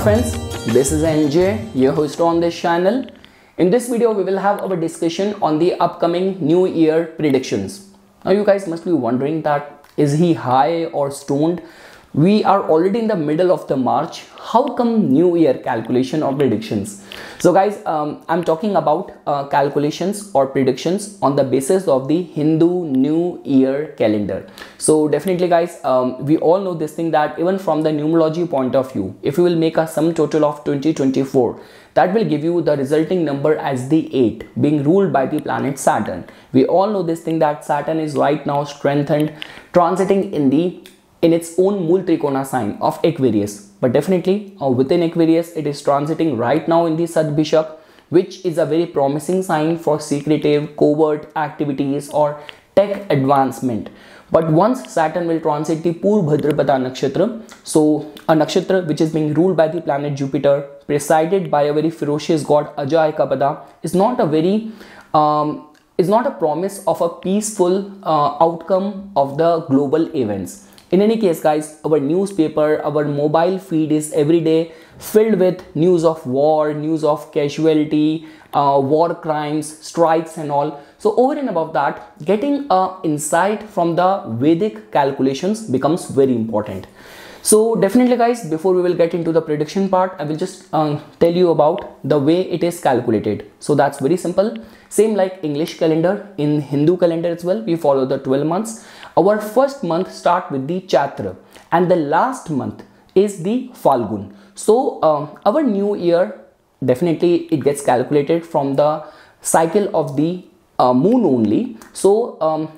friends, this is NJ, your host on this channel. In this video, we will have our discussion on the upcoming New Year predictions. Now you guys must be wondering that is he high or stoned? We are already in the middle of the March. How come New Year calculation or predictions? So guys, I'm talking about calculations or predictions on the basis of the Hindu New Year calendar. So definitely guys, we all know this thing that even from the numerology point of view, if you will make a sum total of 2024, that will give you the resulting number as the 8, being ruled by the planet Saturn. We all know this thing that Saturn is right now strengthened, transiting in its own Mool Trikona sign of Aquarius. But definitely within Aquarius, it is transiting right now in the Sad Bishop, which is a very promising sign for secretive, covert activities or tech advancement. But once Saturn will transit the Purvabhadrapada nakshatra, so a nakshatra which is being ruled by the planet Jupiter, presided by a very ferocious god Ajay Kapada, is not a promise of a peaceful outcome of the global events. In any case guys, our newspaper, our mobile feed is every day filled with news of war, news of casualty, war crimes, strikes and all. So over and above that, getting an insight from the Vedic calculations becomes very important. So definitely guys, before we will get into the prediction part, I will just tell you about the way it is calculated. So that's very simple. Same like English calendar, in Hindu calendar as well, we follow the 12 months. Our first month start with the Chaitra and the last month is the Falgun. So our new year, definitely it gets calculated from the cycle of the moon only. So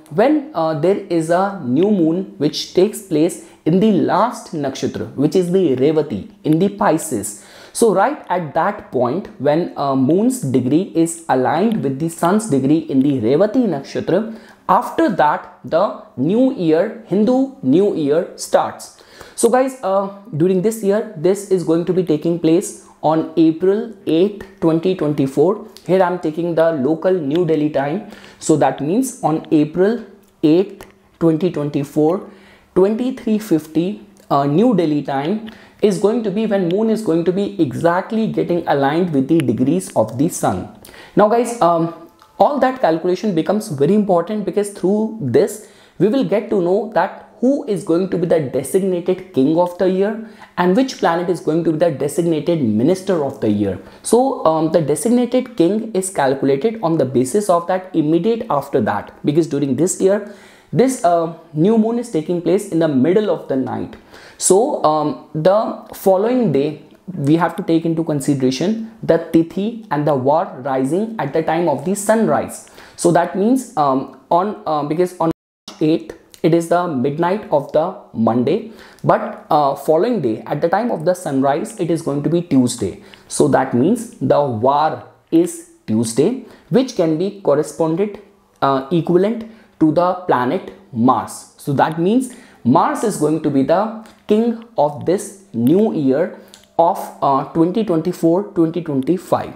when there is a new moon which takes place in the last nakshatra, which is the Revati in the Pisces. So right at that point, when moon's degree is aligned with the sun's degree in the Revati nakshatra, after that the new year, Hindu new year starts. So guys, during this year, this is going to be taking place on April 8, 2024. Here I am taking the local New Delhi time. So that means on April 8, 2024, 2350 New Delhi time is going to be when moon is going to be exactly getting aligned with the degrees of the sun. Now guys, all that calculation becomes very important because through this we will get to know that who is going to be the designated king of the year and which planet is going to be the designated minister of the year. So the designated king is calculated on the basis of that immediate after that, because during this year this new moon is taking place in the middle of the night. So the following day we have to take into consideration the Tithi and the Var rising at the time of the sunrise. So that means because on March 8th it is the midnight of the Monday, but following day at the time of the sunrise it is going to be Tuesday. So that means the Var is Tuesday, which can be corresponded equivalent to the planet Mars. So that means Mars is going to be the king of this new year of 2024-2025.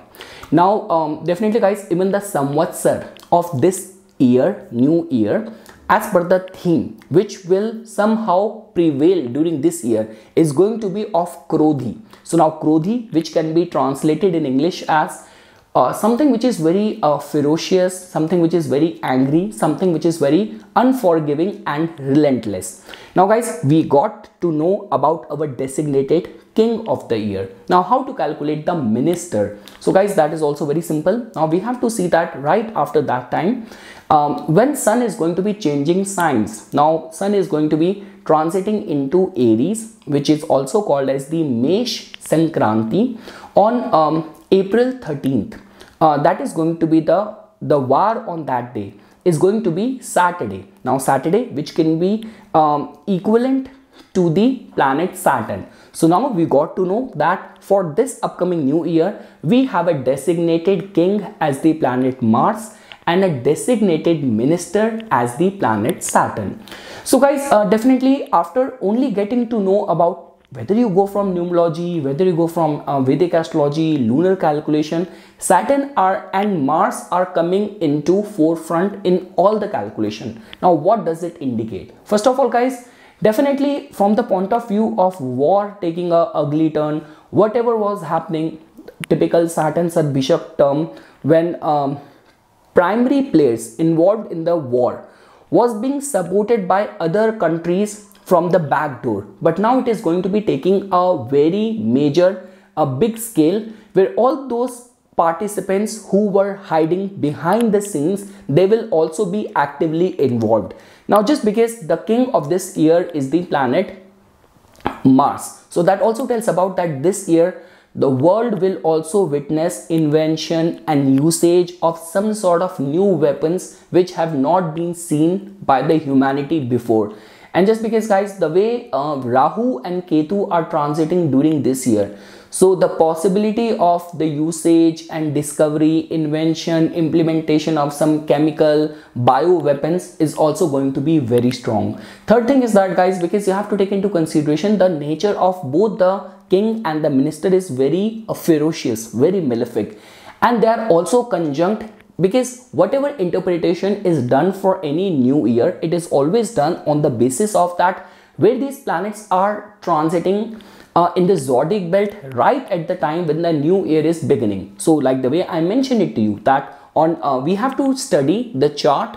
Now definitely guys, even the Samvatsar of this year, new year, as per the theme which will somehow prevail during this year is going to be of Krodhi. So now Krodhi, which can be translated in English as something which is very ferocious, something which is very angry, something which is very unforgiving and relentless. Now guys, we got to know about our designated king of the year. Now how to calculate the minister? So guys, that is also very simple. Now we have to see that right after that time, when sun is going to be changing signs. Now sun is going to be transiting into Aries, which is also called as the Mesh Sankranti, on April 13th. That is going to be the Var on that day is going to be Saturday. Now Saturday, which can be equivalent to the planet Saturn. So now we got to know that for this upcoming new year, we have a designated king as the planet Mars and a designated minister as the planet Saturn. So guys, definitely after only getting to know about whether you go from numerology, whether you go from Vedic astrology, lunar calculation, Saturn and Mars are coming into forefront in all the calculation. Now what does it indicate? First of all guys, definitely from the point of view of war taking a ugly turn, whatever was happening, typical Saturn Sat Bishop term, when primary players involved in the war was being supported by other countries from the back door, but now it is going to be taking a very major, a big scale, where all those participants who were hiding behind the scenes, they will also be actively involved. Now just because the king of this year is the planet Mars, so that also tells about that this year the world will also witness invention and usage of some sort of new weapons which have not been seen by the humanity before. And just because, guys, the way Rahu and Ketu are transiting during this year, so the possibility of the usage and discovery, invention, implementation of some chemical bio weapons is also going to be very strong. Third thing is that, guys, because you have to take into consideration the nature of both the king and the minister is very ferocious, very malefic, and they are also conjunct, because whatever interpretation is done for any new year, it is always done on the basis of that where these planets are transiting in the zodiac belt right at the time when the new year is beginning. So like the way I mentioned it to you, that on we have to study the chart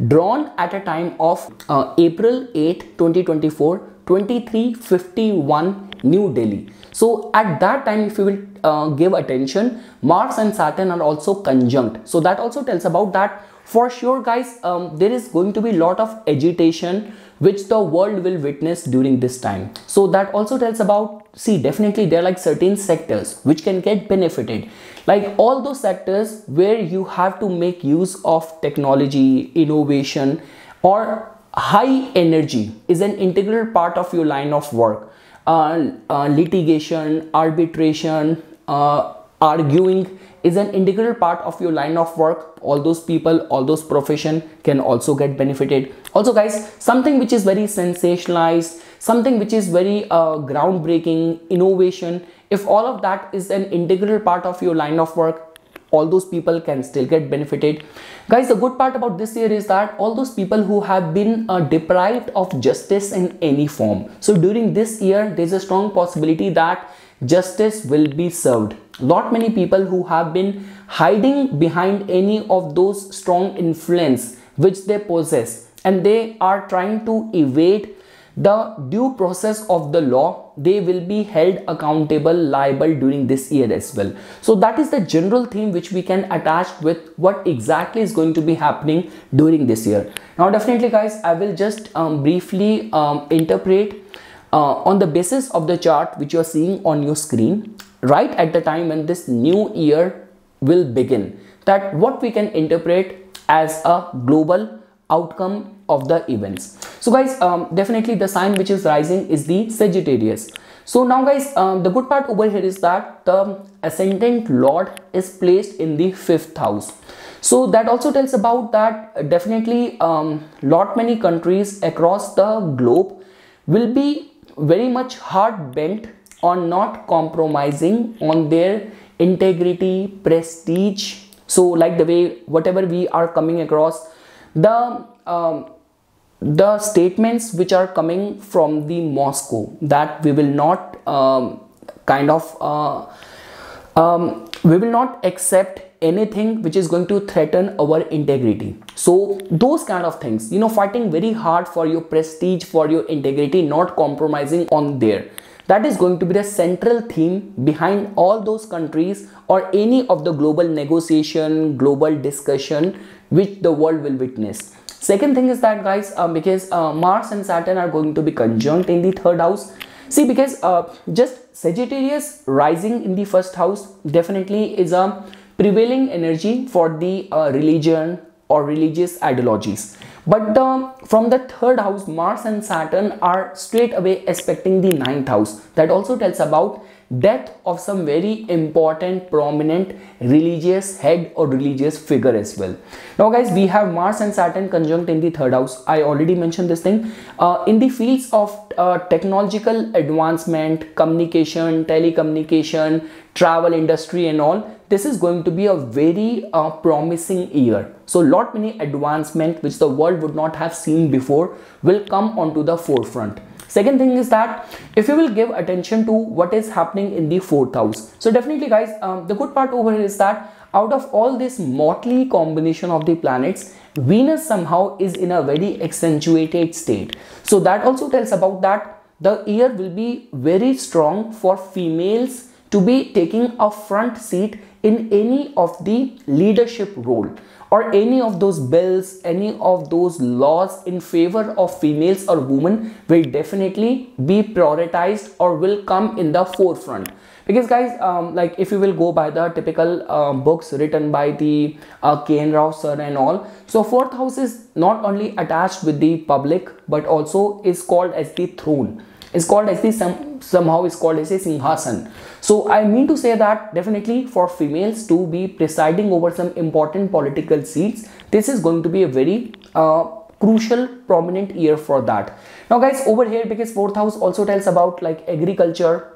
drawn at a time of April 8, 2024, 2351 New Delhi. So at that time, if you will give attention, Mars and Saturn are also conjunct. So that also tells about that for sure, guys, there is going to be a lot of agitation which the world will witness during this time. So that also tells about, see, definitely there are like certain sectors which can get benefited, like all those sectors where you have to make use of technology, innovation, or high energy is an integral part of your line of work. Litigation, arbitration, arguing is an integral part of your line of work. All those people, all those profession can also get benefited. Also, guys, something which is very sensationalized, something which is very groundbreaking, innovation, if all of that is an integral part of your line of work, all those people can still get benefited. Guys, the good part about this year is that all those people who have been deprived of justice in any form, so during this year there's a strong possibility that justice will be served. Lot many people who have been hiding behind any of those strong influence which they possess, and they are trying to evade the due process of the law, they will be held accountable, liable during this year as well. So that is the general theme which we can attach with what exactly is going to be happening during this year. Now definitely, guys, I will just briefly interpret on the basis of the chart which you are seeing on your screen right at the time when this new year will begin, that what we can interpret as a global outcome of the events. So guys, definitely the sign which is rising is the Sagittarius. So now, guys, the good part over here is that the ascendant lord is placed in the 5th house. So that also tells about that definitely lot many countries across the globe will be very much hard bent on not compromising on their integrity, prestige. So like the way whatever we are coming across, the statements which are coming from the Moscow, that we will not we will not accept anything which is going to threaten our integrity. So those kind of things, you know, fighting very hard for your prestige, for your integrity, not compromising on there, that is going to be the central theme behind all those countries or any of the global negotiation, global discussion which the world will witness. Second thing is that, guys, because Mars and Saturn are going to be conjunct in the 3rd house. See, because just Sagittarius rising in the 1st house definitely is a prevailing energy for the religion or religious ideologies. But from the 3rd house, Mars and Saturn are straight away aspecting the 9th house. That also tells about death of some very important, prominent religious head or religious figure as well. Now, guys, we have Mars and Saturn conjunct in the 3rd house. I already mentioned this thing. In the fields of technological advancement, communication, telecommunication, travel industry and all, this is going to be a very promising year. So lot many advancement which the world would not have seen before will come onto the forefront. Second thing is that if you will give attention to what is happening in the fourth house, so definitely guys, the good part over here is that out of all this motley combination of the planets, Venus somehow is in a very accentuated state. So that also tells about that the year will be very strong for females to be taking a front seat in any of the leadership role, or any of those bills, any of those laws in favor of females or women will definitely be prioritized or will come in the forefront. Because guys, like if you will go by the typical books written by the K.N. Rao sir and all, so fourth house is not only attached with the public but also is called as the throne, is called as the somehow is called as a Singhasan. So I mean to say that definitely for females to be presiding over some important political seats, this is going to be a very crucial prominent year for that. Now guys, over here, because fourth house also tells about like agriculture,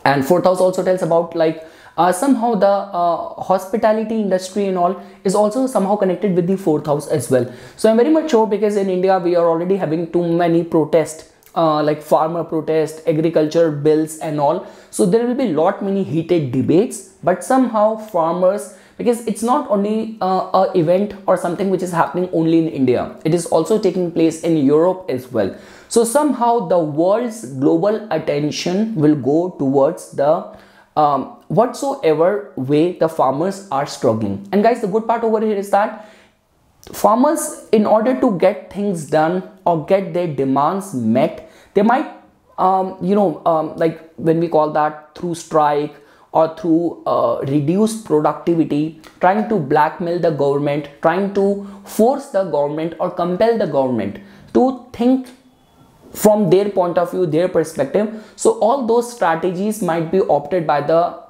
and fourth house also tells about like somehow the hospitality industry and all is also somehow connected with the fourth house as well. So I'm very much sure, because in India we are already having too many protests, like farmer protest, agriculture bills and all. So there will be lot many heated debates, but somehow farmers, because it's not only a event or something which is happening only in India, it is also taking place in Europe as well. So somehow the world's global attention will go towards the whatsoever way the farmers are struggling. And guys, the good part over here is that farmers, in order to get things done or get their demands met, they might like when we call that through strike or through reduced productivity, trying to blackmail the government, trying to force the government or compel the government to think from their point of view, their perspective. So all those strategies might be opted by the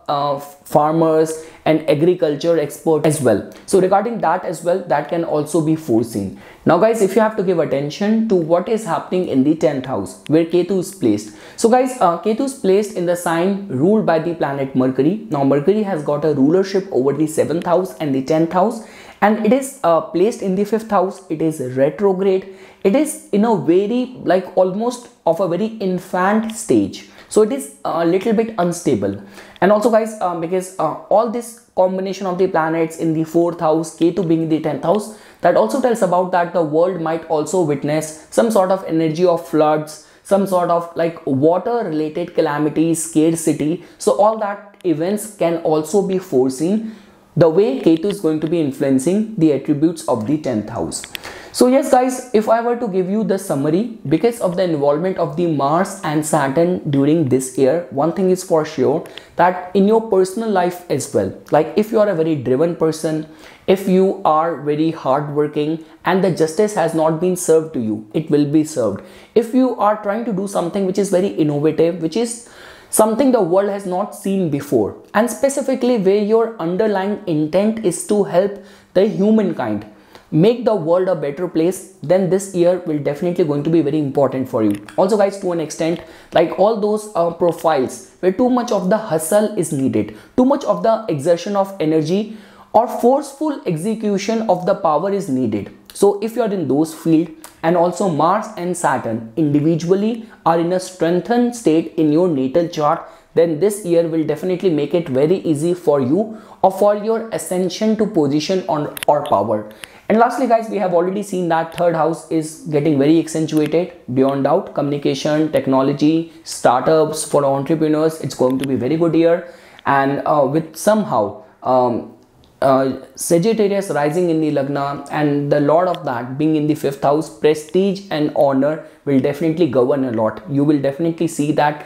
farmers and agriculture expert as well. So regarding that as well, that can also be foreseen. Now guys, if you have to give attention to what is happening in the 10th house where Ketu is placed. So guys, Ketu is placed in the sign ruled by the planet Mercury. Now Mercury has got a rulership over the 7th house and the 10th house, and it is placed in the 5th house. It is retrograde. It is in a very like almost of a very infant stage. So it is a little bit unstable. And also guys, because all this combination of the planets in the 4th house, Ketu being the 10th house, that also tells about that the world might also witness some sort of energy of floods, some sort of like water related calamities, scarcity. So all that events can also be foreseen, the way Ketu is going to be influencing the attributes of the 10th house. So yes guys, if I were to give you the summary, because of the involvement of the Mars and Saturn during this year, one thing is for sure, that in your personal life as well, like if you are a very driven person, if you are very hardworking and the justice has not been served to you, it will be served. If you are trying to do something which is very innovative, which is something the world has not seen before, and specifically where your underlying intent is to help the humankind, make the world a better place, then this year will definitely going to be very important for you. Also guys, to an extent, like all those profiles where too much of the hustle is needed, too much of the exertion of energy or forceful execution of the power is needed. So if you are in those fields, and also Mars and Saturn individually are in a strengthened state in your natal chart, then this year will definitely make it very easy for you or for your ascension to position on or power. And lastly guys, we have already seen that 3rd house is getting very accentuated beyond doubt. Communication, technology, startups, for entrepreneurs, it's going to be very good year. And with somehow Sagittarius rising in the Lagna and the Lord of that being in the 5th house, prestige and honor will definitely govern a lot. You will definitely see that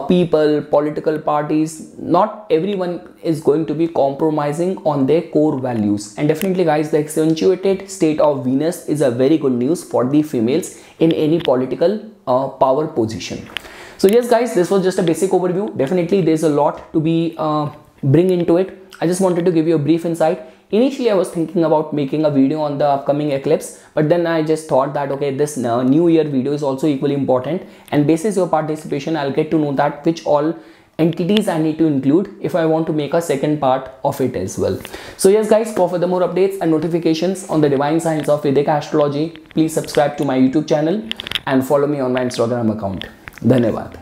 people, political parties, not everyone is going to be compromising on their core values. And definitely guys, the accentuated state of Venus is a very good news for the females in any political power position. So yes guys, this was just a basic overview. Definitely there's a lot to be bring into it. I just wanted to give you a brief insight. Initially I was thinking about making a video on the upcoming eclipse, but then I just thought that okay, this new year video is also equally important, and basis your participation I'll get to know that which all entities I need to include if I want to make a second part of it as well. So yes guys, for further more updates and notifications on the divine science of Vedic astrology, please subscribe to my YouTube channel. and follow me on my Instagram account. धन्यवाद.